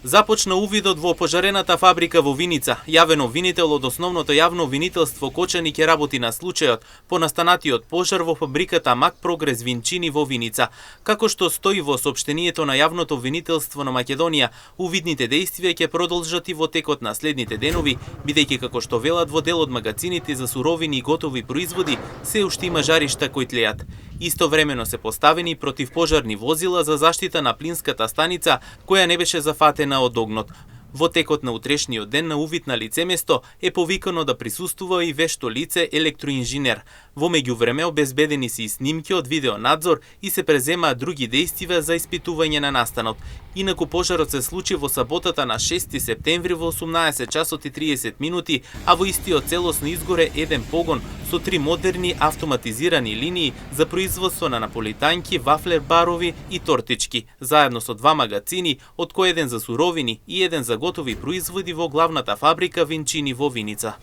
Започна увидот во пожарената фабрика во Виница. Јавен обвинител од основното јавно обвинителство Кочани ќе работи на случајот по настанатиот пожар во фабриката Мак Прогрес Винчини во Виница. Како што стои во соопштението на јавното обвинителство на Македонија, увидните дејствија ќе продолжат и во текот на следните денови, бидејќи како што велат во дел од магазините за суровини и готови производи, се уште има жаришта кои тлеат. Истовремено се поставени противпожарни возила за заштита на плинската станица, која не беше зафатена од огнот. Во текот на утрешниот ден на увид на лицеместо е повикано да присуствува и вешто лице електроинженер. Во меѓувреме обезбедени се и снимки од видеонадзор и се преземаат други дејствија за испитување на настанот. Инаку пожарот се случи во саботата на 6 септември во 18 часот и 30 минути, а во истиот целосно изгоре еден погон со 3 модерни автоматизирани линии за производство на наполитанки, вафлер барови и тортички, заедно со 2 магазини, од кои еден за суровини и еден за готови производи во главната фабрика Винчини во Виница.